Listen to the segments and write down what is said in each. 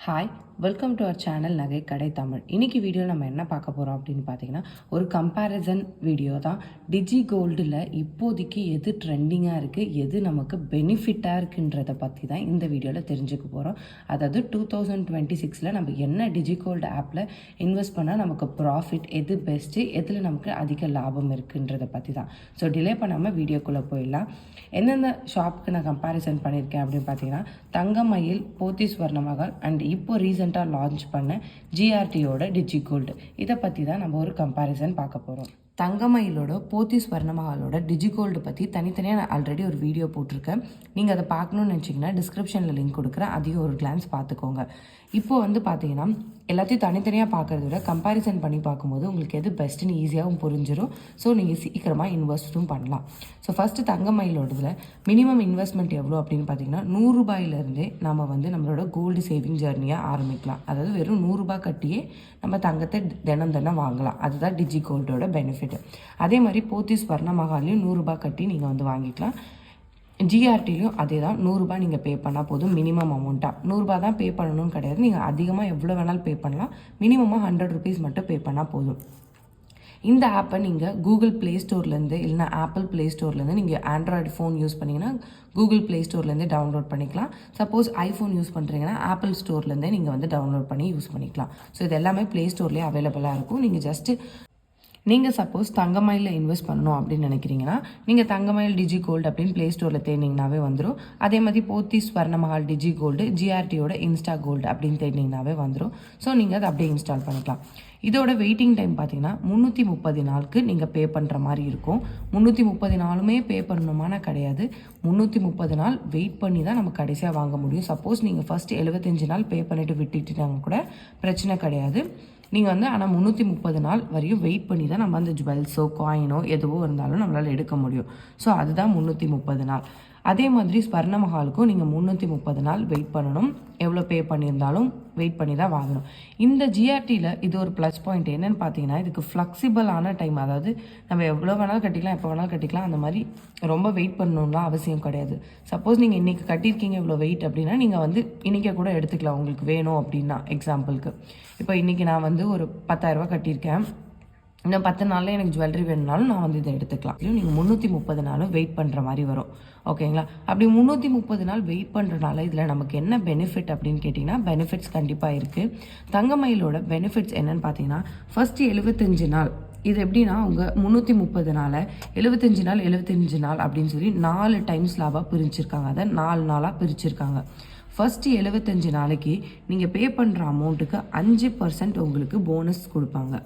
Hi, welcome to our channel நகை கடை தமிழ். இன்றைக்கி வீடியோவில் நம்ம என்ன பார்க்க போகிறோம் அப்படின்னு பார்த்தீங்கன்னா, ஒரு கம்பேரிசன் வீடியோ தான். டிஜி கோல்டில் இப்போதைக்கு எது ட்ரெண்டிங்காக இருக்குது, எது நமக்கு பெனிஃபிட்டாக இருக்குன்றதை பற்றி தான் இந்த வீடியோவில் தெரிஞ்சுக்க போகிறோம். அதாவது 2026 நம்ம என்ன டிஜி கோல்டு ஆப்பில் இன்வெஸ்ட் பண்ணால் நமக்கு ப்ராஃபிட், எது பெஸ்ட்டு, எதில் நமக்கு அதிக லாபம் இருக்குன்றதை பற்றி தான். ஸோ டிலே பண்ணாமல் வீடியோக்குள்ளே போயிடலாம். எந்தெந்த ஷாப்புக்கு நான் கம்பேரிசன் பண்ணியிருக்கேன் அப்படின்னு பார்த்தீங்கன்னா, தங்கமயில், போத்தீஸ் ஸ்வர்ணமஹால் அண்ட் இப்போ ரீசெண்டாக லான்ச் பண்ண ஜிஆர்டியோட டிஜி கோல்டு. இதை பற்றி தான் நம்ம ஒரு கம்பேரிசன் பார்க்க போகிறோம். தங்கமயிலோட போத்தீஸ் ஸ்வர்ணமஹாலோட டிஜி கோல்டு பற்றி தனித்தனியாக நான் ஆல்ரெடி ஒரு வீடியோ போட்டிருக்கேன். நீங்கள் அதை பார்க்கணுன்னு நினச்சிங்கன்னா டிஸ்கிரிப்ஷனில் லிங்க் கொடுக்குறேன், அதையும் ஒரு கிளான்ஸ் பார்த்துக்கோங்க. இப்போது வந்து பார்த்தீங்கன்னா எல்லாத்தையும் தனித்தனியாக பார்க்குறத விட கம்பேரிசன் பண்ணி பார்க்கும்போது உங்களுக்கு எது பெஸ்ட்டுன்னு ஈஸியாகவும் புரிஞ்சிடும். ஸோ நீங்கள் சீக்கிரமாக இன்வெஸ்ட்டும் பண்ணலாம். ஸோ ஃபஸ்ட்டு தங்கமயிலோடதில் மினிமம் இன்வெஸ்ட்மெண்ட் எவ்வளோ அப்படின்னு பார்த்தீங்கன்னா, 100 ரூபாயிலேருந்தே நம்ம வந்து நம்மளோட கோல்டு சேவிங் ஜர்னியாக ஆரம்பிக்கலாம். அதாவது வெறும் 100 ரூபாய் கட்டியே நம்ம தங்கத்தை தினம் வாங்கலாம். அதுதான் டிஜி கோல்டோட பெனிஃபிட். அதே மாதிரி போத்தீஸ் ஸ்வர்ணமஹால்லையும் 100 ரூபாய் கட்டி நீங்கள் வந்து வாங்கிக்கலாம். ஜிஆர்டிலையும் அதே தான், 100 ரூபாய் நீங்கள் பே பண்ணால் போதும். மினிமம் அமௌண்ட்டாக 100 ரூபாய் தான் பே பண்ணணும்னு கிடையாது. நீங்கள் அதிகமாக எவ்வளோ வேணாலும் பே பண்ணலாம். மினிமமாக 100 ருபீஸ் மட்டும் பே பண்ணால் போதும். இந்த ஆப்பை நீங்கள் கூகுள் ப்ளே ஸ்டோர்லேருந்து இல்லைனா ஆப்பிள் ப்ளே ஸ்டோர்லேருந்து நீங்கள் ஆண்ட்ராய்டு ஃபோன் யூஸ் பண்ணிங்கன்னா கூகுள் ப்ளே ஸ்டோர்லேருந்து டவுன்லோட் பண்ணிக்கலாம். சப்போஸ் ஐஃபோன் யூஸ் பண்ணுறீங்கன்னா ஆப்பிள் ஸ்டோர்லேருந்தே நீங்கள் வந்து டவுன்லோட் பண்ணி யூஸ் பண்ணிக்கலாம். ஸோ இது எல்லாமே ப்ளே ஸ்டோர்லேயே அவைலபிளாக இருக்கும். நீங்கள் சப்போஸ் தங்கமயிலில் இன்வெஸ்ட் பண்ணணும் அப்படின்னு நினைக்கிறீங்கன்னா நீங்கள் தங்கமயில் டிஜி கோல்டு அப்படின்னு ப்ளே ஸ்டோரில் தேடினீங்கனாவே வந்துடும். அதே மாதிரி போத்தீஸ் ஸ்வர்ணமஹால் டிஜி கோல்டு, ஜிஆர்டியோட இன்ஸ்டா கோல்டு அப்படின்னு தேடினீங்கனாவே வந்துடும். ஸோ நீங்கள் அதை அப்படியே இன்ஸ்டால் பண்ணிக்கலாம். இதோட வெயிட்டிங் டைம் பார்த்தீங்கன்னா 330 நாளுக்கு நீங்கள் பே பண்ணுற மாதிரி இருக்கும். 330 நாளுமே பே பண்ணணுமான கிடையாது. 330 நாள் வெயிட் பண்ணி தான் நம்ம கடைசியாக வாங்க முடியும். சப்போஸ் நீங்கள் ஃபஸ்ட்டு 75 நாள் பே பண்ணிவிட்டு விட்டுட்டாங்க கூட பிரச்சனை கிடையாது. நீங்கள் வந்து ஆனால் 330 நாள் வரையும் வெயிட் பண்ணி தான் நம்ம அந்த ஜுவல்ஸோ காயினோ எதுவோ இருந்தாலும் நம்மளால் எடுக்க முடியும். ஸோ அதுதான் 330 நாள். அதே மாதிரி ஸ்வர்ணமஹாலுக்கும் நீங்கள் 330 நாள் வெயிட் பண்ணணும். எவ்வளோ பே பண்ணியிருந்தாலும் வெயிட் பண்ணி தான் வாங்கணும். இந்த ஜிஆர்டியில் இது ஒரு ப்ளஸ் பாயிண்ட் என்னென்னு பார்த்தீங்கன்னா, இதுக்கு ஃப்ளெக்சிபிளான டைம். அதாவது நம்ம எவ்வளோ வேணாலும் கட்டிக்கலாம், எப்போ வேணாலும் கட்டிக்கலாம். அந்த மாதிரி ரொம்ப வெயிட் பண்ணணும்லாம் அவசியம் கிடையாது. சப்போஸ் நீங்கள் இன்றைக்கி கட்டியிருக்கீங்க இவ்வளோ வெயிட் அப்படின்னா நீங்கள் வந்து இன்றைக்கி கூட எடுத்துக்கலாம் உங்களுக்கு வேணும் அப்படின்னா. எக்ஸாம்பிளுக்கு இப்போ இன்றைக்கி நான் வந்து ஒரு 10,000 ரூபா கட்டியிருக்கேன். இன்னும் 10 நாளில் எனக்கு ஜுவல்லரி வேணுனாலும் நான் வந்து இதை எடுத்துக்கலாம். நீங்கள் 330 நாளும் வெயிட் பண்ணுற மாதிரி வரும். ஓகேங்களா? அப்படி 330 நாள் வெயிட் பண்ணுறதுனால இதில் நமக்கு என்ன பெனிஃபிட் அப்படின்னு கேட்டிங்கன்னா, பெனிஃபிட்ஸ் கண்டிப்பாக இருக்குது. தங்கமயிலோட பெனிஃபிட்ஸ் என்னென்னு பார்த்தீங்கன்னா, ஃபஸ்ட்டு 75 நாள் இது எப்படின்னா உங்கள் 330 நாளை 75 நாள் அப்படின்னு சொல்லி 4 டைம்ஸ் லாபாக பிரிச்சிருக்காங்க. அதை 4 நாளாக பிரிச்சிருக்காங்க. ஃபஸ்ட்டு 75 நாளைக்கு நீங்கள் பே பண்ணுற அமௌண்ட்டுக்கு 5% உங்களுக்கு போனஸ் கொடுப்பாங்க.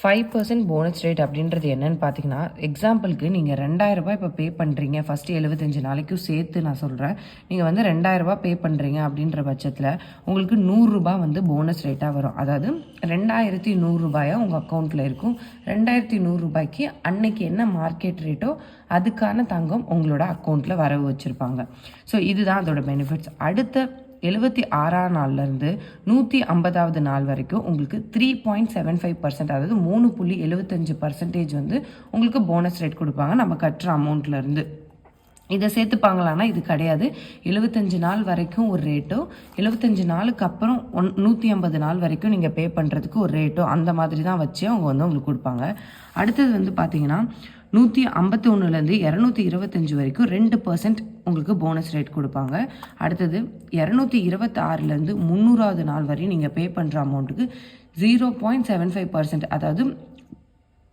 5% போனஸ் ரேட் அப்படின்றது என்னன்னு பார்த்தீங்கன்னா, எக்ஸாம்பிளுக்கு நீங்கள் 2000 ரூபாய் இப்போ பே பண்ணுறீங்க. ஃபஸ்ட்டு 75 நாளைக்கும் சேர்த்து நான் சொல்கிறேன். நீங்கள் வந்து 2000 ரூபாய் பே பண்ணுறீங்க அப்படின்ற பட்சத்தில் உங்களுக்கு 100 ரூபாய் வந்து போனஸ் ரேட்டாக வரும். அதாவது 2100 ரூபாயாக உங்கள் அக்கௌண்ட்டில் இருக்கும். 2100 ரூபாய்க்கு அன்னைக்கு என்ன மார்க்கெட் ரேட்டோ அதுக்கான தங்கம் உங்களோட அக்கௌண்ட்டில் வரவு வச்சுருப்பாங்க. ஸோ இதுதான் அதோட பெனிஃபிட்ஸ். அடுத்த 76ஆம் நாள்லேருந்து 150வது நாள் வரைக்கும் உங்களுக்கு 3.75%, அதாவது 3.75% வந்து உங்களுக்கு போனஸ் ரேட் கொடுப்பாங்க நம்ம கட்டுற அமௌண்ட்லேருந்து. இதை சேர்த்துப்பாங்களான்னா இது கிடையாது. 75 நாள் வரைக்கும் ஒரு ரேட்டோ, 75 நாளுக்கு அப்புறம் 150 நாள் வரைக்கும் நீங்கள் பே பண்ணுறதுக்கு ஒரு ரேட்டோ, அந்த மாதிரி தான் வச்சு அவங்க வந்து உங்களுக்கு கொடுப்பாங்க. அடுத்தது வந்து பார்த்தீங்கன்னா 151லேருந்து 225 வரைக்கும் 2% உங்களுக்கு போனஸ் ரேட் கொடுப்பாங்க. அடுத்தது 226லேருந்து 300வது நாள் வரையும் நீங்கள் பே பண்ணுற அமௌண்ட்டுக்கு 0.75%, அதாவது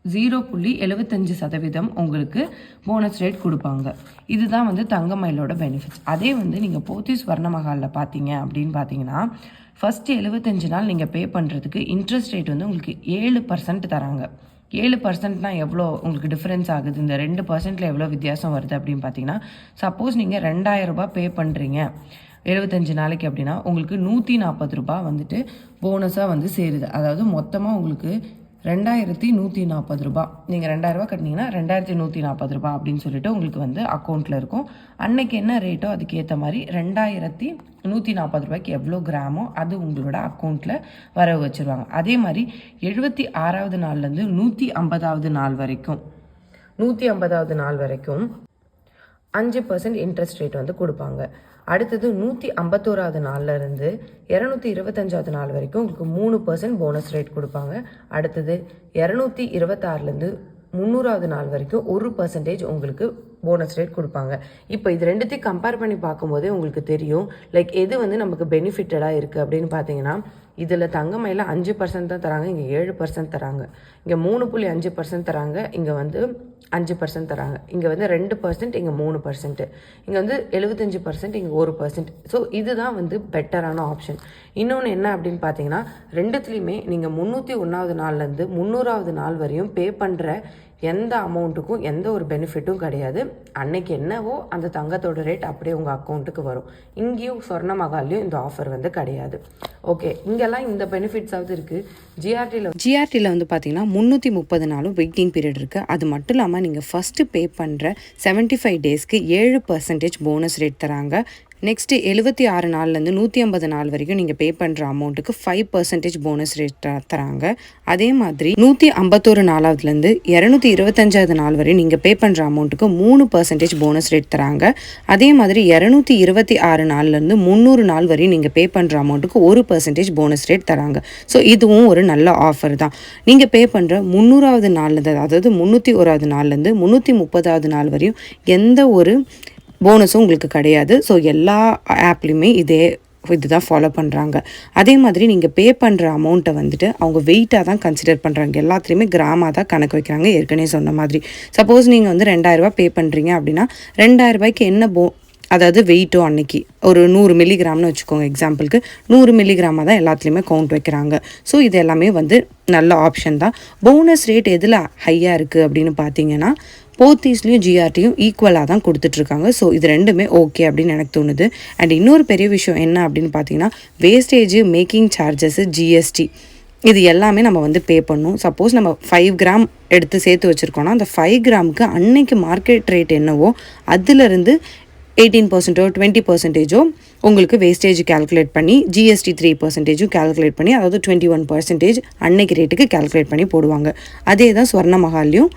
0.75% உங்களுக்கு போனஸ் ரேட் கொடுப்பாங்க. இதுதான் வந்து தங்கமயிலோட பெனிஃபிட்ஸ். அதே வந்து நீங்கள் போத்தீஸ் ஸ்வர்ணமஹாலில் பார்த்தீங்க அப்படின்னு பார்த்தீங்கன்னா, ஃபஸ்ட்டு 75 நாள் நீங்கள் பே பண்ணுறதுக்கு இன்ட்ரெஸ்ட் ரேட் வந்து உங்களுக்கு 7% தராங்க. 7%னா எவ்வளோ உங்களுக்கு டிஃப்ரென்ஸ் ஆகுது, இந்த 2%ல் எவ்வளோ வித்தியாசம் வருது அப்படின்னு பார்த்தீங்கன்னா, சப்போஸ் நீங்கள் 2000 ரூபாய் பே பண்ணுறீங்க 75 நாளைக்கு அப்படின்னா உங்களுக்கு 140 ரூபாய் வந்துட்டு போனஸாக வந்து சேருது. அதாவது மொத்தமாக உங்களுக்கு 2140 ரூபாய். நீங்கள் 2000 ரூபாய் கட்டினீங்கன்னா 2140 ரூபாய் அப்படின்னு சொல்லிட்டு உங்களுக்கு வந்து அக்கௌண்ட்டில் இருக்கும். அன்னைக்கு என்ன ரேட்டோ அதுக்கேற்ற மாதிரி 2140 ரூபாய்க்கு எவ்வளோ கிராமோ அது உங்களோட அக்கௌண்ட்டில் வரவு வச்சுருவாங்க. அதே மாதிரி 76வது நாள்லேருந்து 150வது நாள் வரைக்கும் 5% இன்ட்ரெஸ்ட் ரேட் வந்து கொடுப்பாங்க. அடுத்தது 151வது நாள்லேருந்து 225வது நாள் வரைக்கும் உங்களுக்கு 3% போனஸ் ரேட் கொடுப்பாங்க. அடுத்தது 226லேருந்து 300வது நாள் வரைக்கும் 1% உங்களுக்கு போனஸ் ரேட் கொடுப்பாங்க. இப்போ இது ரெண்டுத்தையும் கம்பேர் பண்ணி பார்க்கும்போதே உங்களுக்கு தெரியும் லைக் எது வந்து நமக்கு பெனிஃபிட்டடாக இருக்குது அப்படின்னு பார்த்தீங்கன்னா, இதில் தங்கமயில 5% தான் தராங்க, இங்கே 7% தராங்க. இங்கே 3.5% தராங்க, இங்கே வந்து 5% தராங்க. இங்கே வந்து 2%, இங்கே 3%. இங்கே வந்து 75%, இங்கே 1%. ஸோ இதுதான் வந்து பெட்டரான ஆப்ஷன். இன்னொன்று என்ன அப்படின்னு பார்த்தீங்கன்னா, ரெண்டுத்துலேயுமே நீங்கள் 301வது நாள்லேருந்து 300வது நாள் வரையும் பே பண்ணுற எந்த அமௌண்ட்டுக்கும் எந்த ஒரு பெனிஃபிட்டும் கிடையாது. அன்னைக்கு என்னவோ அந்த தங்கத்தோட ரேட் அப்படியே உங்கள் அக்கௌண்ட்டுக்கு வரும். இங்கேயும் சொர்ண மகால்லையும் இந்த ஆஃபர் வந்து கிடையாது. ஓகே, இங்கெல்லாம் இந்த பெனிஃபிட்ஸாவது இருக்குது. ஜிஆர்டியில் வந்து பார்த்தீங்கன்னா 330 நாளும் வெயிட்டிங் பீரியட் இருக்குது. அது மட்டும் இல்லாமல் நீங்கள் ஃபஸ்ட்டு பே பண்ணுற 75 டேஸ்க்கு 7% போனஸ் ரேட் தராங்க. நெக்ஸ்ட்டு 76 நாள்லேருந்து 150 நாள் வரைக்கும் நீங்கள் பே பண்ணுற அமௌண்ட்டுக்கு 5% போனஸ் ரேட் தராங்க. அதே மாதிரி 151 நாளாவதுலேருந்து 225வது நாள் வரை நீங்கள் பே பண்ணுற அமௌண்ட்டுக்கு 3% போனஸ் ரேட் தராங்க. அதே மாதிரி 226 நாள்லேருந்து 300 நாள் வரை நீங்கள் பே பண்ணுற அமௌண்ட்டுக்கு 1% போனஸ் ரேட் தராங்க. ஸோ இதுவும் ஒரு நல்ல ஆஃபர் தான். நீங்கள் பே பண்ணுற 300வது நாள்லேருந்து, அதாவது 301வது நாள்லேருந்து 330வது நாள் வரையும் எந்த ஒரு போனஸும் உங்களுக்கு கிடையாது. ஸோ எல்லா ஆப்லேயுமே இதுதான் ஃபாலோ பண்ணுறாங்க. அதே மாதிரி நீங்கள் பே பண்ணுற அமௌண்ட்டை வந்துட்டு அவங்க வெயிட்டாக தான் கன்சிடர் பண்ணுறாங்க. எல்லாத்துலேயுமே கிராமாக தான் கணக்கு வைக்கிறாங்க. ஏற்கனவே சொன்ன மாதிரி சப்போஸ் நீங்கள் வந்து 2000 பே பண்ணுறீங்க அப்படின்னா 2000 என்ன அதாவது வெயிட்டோ அன்னைக்கு ஒரு 100 மில்லிகிராம்னு வச்சுக்கோங்க, எக்ஸாம்பிளுக்கு 100 மில்லிகிராமாக தான் எல்லாத்துலேயுமே கவுண்ட் வைக்கிறாங்க. ஸோ இது எல்லாமே வந்து நல்ல ஆப்ஷன் தான். போனஸ் ரேட் எதில் ஹையாக இருக்குது அப்படின்னு பார்த்தீங்கன்னா, போத்தீஸ்லேயும் ஜிஆர்டியும் ஈக்குவலாக தான் கொடுத்துட்ருக்காங்க. ஸோ இது ரெண்டுமே ஓகே அப்படின்னு எனக்கு தோணுது. அண்ட் இன்னொரு பெரிய விஷயம் என்ன அப்படின்னு பார்த்தீங்கன்னா, வேஸ்டேஜ், மேக்கிங் சார்ஜஸ், ஜிஎஸ்டி இது எல்லாமே நம்ம வந்து பே பண்ணணும். சப்போஸ் நம்ம 5 கிராம் எடுத்து சேர்த்து வச்சுருக்கோன்னா அந்த 5 கிராமுக்கு அன்னைக்கு மார்க்கெட் ரேட் என்னவோ அதுலேருந்து 18% 20% உங்களுக்கு வேஸ்டேஜ் கேல்குலேட் பண்ணி ஜிஎஸ்டி 3% கேல்குலேட் பண்ணி, அதாவது 21% அன்னைக்கு ரேட்டுக்கு கேல்குலேட் பண்ணி போடுவாங்க. அதே தான் ஸ்வர்ண மஹால்லையும்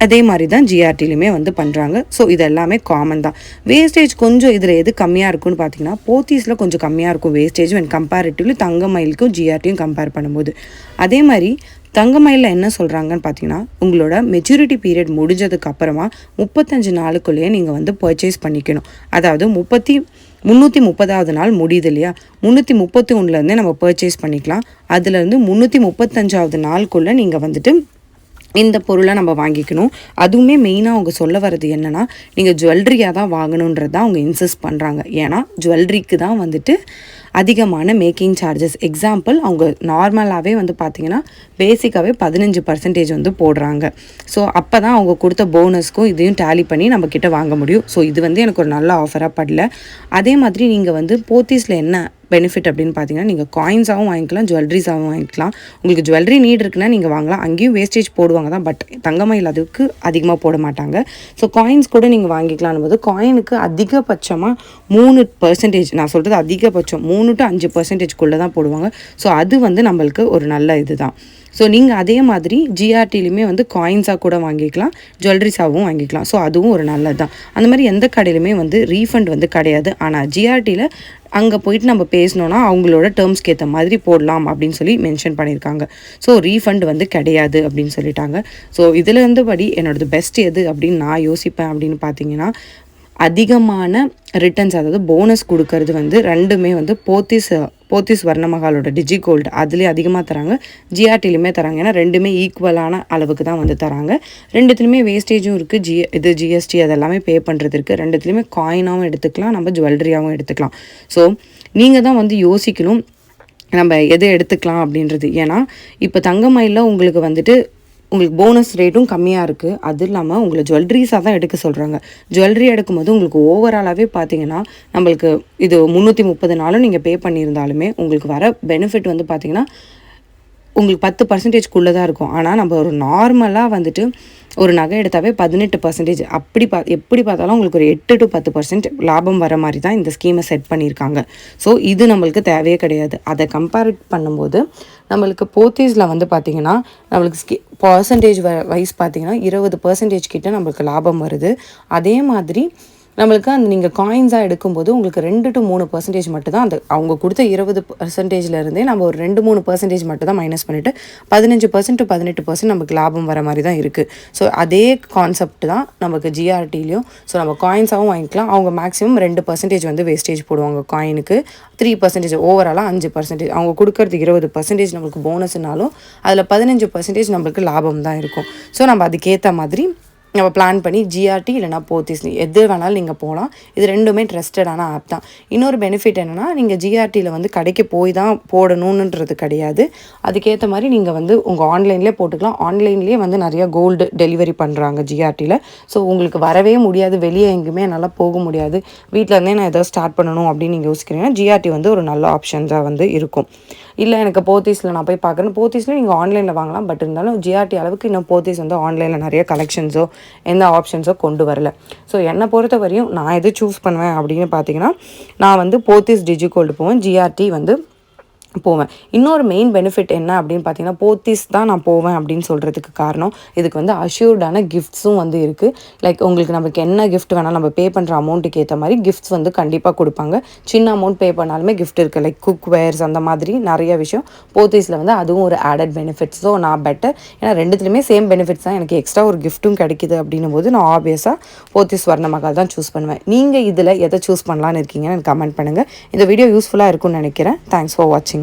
அதே மாதிரி தான் ஜிஆர்டிலையுமே வந்து பண்ணுறாங்க. ஸோ இது எல்லாமே காமன் தான். வேஸ்டேஜ் கொஞ்சம் இதில் எது கம்மியாக இருக்குன்னு பார்த்தீங்கன்னா, போத்தீஸில் கொஞ்சம் கம்மியாக இருக்கும் வேஸ்டேஜ் வென் கம்பேரிட்டிவ்லி தங்கமயிலுக்கும் ஜிஆர்டியும் கம்பேர் பண்ணும்போது. அதே மாதிரி தங்கமயிலில் என்ன சொல்கிறாங்கன்னு பார்த்தீங்கன்னா, உங்களோட மெச்சூரிட்டி பீரியட் முடிஞ்சதுக்கு அப்புறமா 35 நாளுக்குள்ளேயே நீங்கள் வந்து பர்ச்சேஸ் பண்ணிக்கணும். அதாவது 330வது நாள் முடியுது இல்லையா, 331லேருந்தே நம்ம பர்ச்சேஸ் பண்ணிக்கலாம். அதுலேருந்து 335வது நாளுக்குள்ளே நீங்கள் வந்துட்டு இந்த பொருளை நம்ம வாங்கிக்கணும். அதுவுமே மெயினாக அவங்க சொல்ல வர்றது என்னென்னா, நீங்கள் ஜுவல்லரியாக தான் வாங்கணுன்றது தான் அவங்க இன்சிஸ்ட் பண்ணுறாங்க. ஏன்னா ஜுவல்லரிக்கு தான் வந்துட்டு அதிகமான மேக்கிங் சார்ஜஸ். எக்ஸாம்பிள், அவங்க நார்மலாகவே வந்து பார்த்திங்கன்னா பேசிக்காகவே 15% வந்து போடுறாங்க. ஸோ அப்போ தான் அவங்க கொடுத்த போனஸ்க்கும் இதையும் டேலி பண்ணி நம்மக்கிட்ட வாங்க முடியும். ஸோ இது வந்து எனக்கு ஒரு நல்ல ஆஃபராக படல. அதே மாதிரி நீங்கள் வந்து போத்தீஸில் என்ன பெனிஃபிட் அப்படின்னு பார்த்தீங்கன்னா, நீங்கள் காயின்ஸாகவும் வாங்கிக்கலாம், ஜுவல்லரிஸாகவும் வாங்கிக்கலாம். உங்களுக்கு ஜுவல்லரி நீட் இருக்குன்னா நீங்கள் வாங்கலாம். அங்கேயும் வேஸ்டேஜ் போடுவாங்க தான், பட் தங்கமயில் அதுக்கு அதிகமாக போட மாட்டாங்க. ஸோ காயின்ஸ் கூட நீங்கள் வாங்கிக்கலாம்னு போது காயினுக்கு அதிகபட்சமாக 3%, நான் சொல்கிறது அதிகபட்சம் 3 to 5%குள்ளே தான் போடுவாங்க. ஸோ அது வந்து நம்மளுக்கு ஒரு நல்ல இது தான். ஸோ நீங்கள் அதே மாதிரி ஜிஆர்டிலையுமே வந்து காயின்ஸாக கூட வாங்கிக்கலாம், ஜுவல்லரிஸாகவும் வாங்கிக்கலாம். ஸோ அதுவும் ஒரு நல்லது தான். அந்த மாதிரி எந்த கடையிலுமே வந்து ரீஃபண்ட் வந்து கிடையாது. ஆனால் ஜிஆர்டியில் அங்கே போயிட்டு நம்ம பேசணுன்னா அவங்களோட டேர்ம்ஸ்க்கு ஏற்ற மாதிரி போடலாம் அப்படின்னு சொல்லி மென்ஷன் பண்ணியிருக்காங்க. ஸோ ரீஃபண்ட் வந்து கிடையாது அப்படின்னு சொல்லிட்டாங்க. ஸோ இதில் இருந்தபடி என்னோடது பெஸ்ட் எது அப்படின்னு நான் யோசிப்பேன் அப்படின்னு பார்த்தீங்கன்னா, அதிகமான ரிட்டர்ன்ஸ், அதாவது போனஸ் கொடுக்கறது வந்து ரெண்டுமே வந்து போத்தீஸ் வர்ணமகாலோட டிஜி கோல்டு அதுலேயே அதிகமாக தராங்க, ஜிஆர்டிலையுமே தராங்க. ஏன்னா ரெண்டுமே ஈக்குவலான அளவுக்கு தான் வந்து தராங்க. ரெண்டுத்துலையுமே வேஸ்டேஜும் இருக்குது, ஜிஎஸ்டி அதெல்லாமே பே பண்ணுறது இருக்குது. ரெண்டுத்துலையுமே காயினாகவும் எடுத்துக்கலாம், நம்ம ஜுவல்லரியாகவும் எடுத்துக்கலாம். ஸோ நீங்கள் தான் வந்து யோசிக்கணும் நம்ம எது எடுத்துக்கலாம் அப்படின்றது. ஏன்னா இப்போ தங்கமயிலில் உங்களுக்கு வந்துட்டு உங்களுக்கு போனஸ் ரேட்டும் கம்மியாக இருக்குது. அது இல்லாமல் உங்களை ஜுவல்லரிஸாக தான் எடுக்க சொல்கிறாங்க. ஜுவல்லரி எடுக்கும்போது உங்களுக்கு ஓவராலாகவே பார்த்தீங்கன்னா நம்மளுக்கு இது 330 நாளும் நீங்கள் பே பண்ணியிருந்தாலுமே உங்களுக்கு வர பெனிஃபிட் வந்து பார்த்திங்கன்னா உங்களுக்கு 10%குள்ளே தான் இருக்கும். ஆனால் நம்ம ஒரு நார்மலாக வந்துட்டு ஒரு நகை எடுத்தாவே 18%, அப்படி எப்படி பார்த்தாலும் உங்களுக்கு ஒரு 8 to 10% லாபம் வர மாதிரி தான் இந்த ஸ்கீமை செட் பண்ணியிருக்காங்க. ஸோ இது நம்மளுக்கு தேவையே கிடையாது. அதை கம்பேர் பண்ணும்போது நம்மளுக்கு போத்தீஸில் வந்து பார்த்திங்கன்னா நம்மளுக்கு பர்சன்டேஜ் வைஸ் பார்த்திங்கன்னா 20% கிட்ட நம்மளுக்கு லாபம் வருது. அதே மாதிரி நம்மளுக்கு அந்த நீங்கள் காயின்ஸாக எடுக்கும்போது உங்களுக்கு 2 to 3% மட்டும் தான் அந்த அவங்க கொடுத்த 20%லேருந்தே நம்ம ஒரு 2-3% மட்டும் தான் மைனஸ் பண்ணிவிட்டு 15% to 18% நமக்கு லாபம் வர மாதிரி தான் இருக்குது. ஸோ அதே கான்செப்ட் தான் நமக்கு ஜிஆர்டிலையும். ஸோ நம்ம காயின்ஸாகவும் வாங்கிக்கலாம். அவங்க மேக்ஸிமம் 2% வந்து வேஸ்டேஜ் போடுவாங்க காயினுக்கு, 3% ஓவராலாக 5%. அவங்க கொடுக்கறது 20% நம்மளுக்கு போனஸ்னாலும் அதில் 15% நம்மளுக்கு லாபம் தான் இருக்கும். ஸோ நம்ம அதுக்கேற்ற மாதிரி நம்ம பிளான் பண்ணி ஜிஆர்டி இல்லைனா போத்தீஸ் எது வேணாலும் நீங்கள் போகலாம். இது ரெண்டுமே ட்ரஸ்டடான ஆப் தான். இன்னொரு பெனிஃபிட் என்னென்னா, நீங்கள் ஜிஆர்டியில் வந்து கடைக்கு போய் தான் போடணுன்றது கிடையாது. அதுக்கேற்ற மாதிரி நீங்கள் வந்து உங்கள் ஆன்லைன்லேயே போட்டுக்கலாம். ஆன்லைன்லேயே வந்து நிறையா கோல்டு டெலிவரி பண்ணுறாங்க ஜிஆர்டியில். ஸோ உங்களுக்கு வரவே முடியாது, வெளியே எங்கேயுமே என்னால் போக முடியாது, வீட்டில் இருந்தே நான் எதாவது ஸ்டார்ட் பண்ணணும் அப்படின்னு நீங்கள் யோசிக்கிறீங்கன்னா ஜிஆர்டி வந்து ஒரு நல்ல ஆப்ஷன்ஸாக வந்து இருக்கும். இல்லை எனக்கு போத்தீஸில் நான் போய் பார்க்குறேன், போத்தீஸில் நீங்கள் ஆன்லைனில் வாங்கலாம். பட் இருந்தாலும் ஜிஆர்டி அளவுக்கு இன்னும் போத்தீஸ் வந்து ஆன்லைனில் நிறைய கலெக்ஷன்ஸோ எந்த ஆப்ஷன்ஸோ கொண்டு வரல. ஸோ என்னை பொறுத்த வரையும் நான் எது சூஸ் பண்ணுவேன் அப்படின்னு பார்த்தீங்கன்னா, நான் வந்து போத்தீஸ் டிஜிகோல்டு போவேன், ஜிஆர்டி வந்து போவேன். இன்னொரு மெயின் பெனிஃபிட் என்ன அப்படின்னு பார்த்தீங்கன்னா, போத்தீஸ் தான் நான் போவேன் அப்படின்னு சொல்கிறதுக்கு காரணம், இதுக்கு வந்து அஷ்யூர்டான கிஃப்ட்ஸும் வந்து இருக்குது. லைக் உங்களுக்கு நமக்கு என்ன கிஃப்ட் வேணால் நம்ம பே பண்ணுற அமௌண்ட்டுக்கு ஏற்ற மாதிரி கிஃப்ட்ஸ் வந்து கண்டிப்பாக கொடுப்பாங்க. சின்ன அமௌண்ட் பே பண்ணாலுமே கிஃப்ட் இருக்குது. லைக் குக்வேர்ஸ் அந்த மாதிரி நிறைய விஷயம் போத்தீஸில் வந்து அதுவும் ஒரு ஆடட் பெனிஃபிட்ஸ். ஸோ நான் பெட்டர், ஏன்னா ரெண்டுத்துலேயுமே சேம் பெனிஃபிட்ஸ் தான், எனக்கு எக்ஸ்ட்ரா ஒரு கிஃப்ட்டும் கிடைக்குது அப்படின்னும் போது நான் ஆப்வியஸாக போத்தீஸ் ஸ்வர்ணமஹால் தான் சூஸ் பண்ணுவேன். நீங்கள் இதில் எதை சூஸ் பண்ணலான்னு இருக்கீங்கன்னு எனக்கு கமெண்ட் பண்ணுங்கள். இந்த வீடியோ யூஸ்ஃபுல்லாக இருக்கும்னு நினைக்கிறேன். தேங்க்ஸ் ஃபார் வாட்சிங்.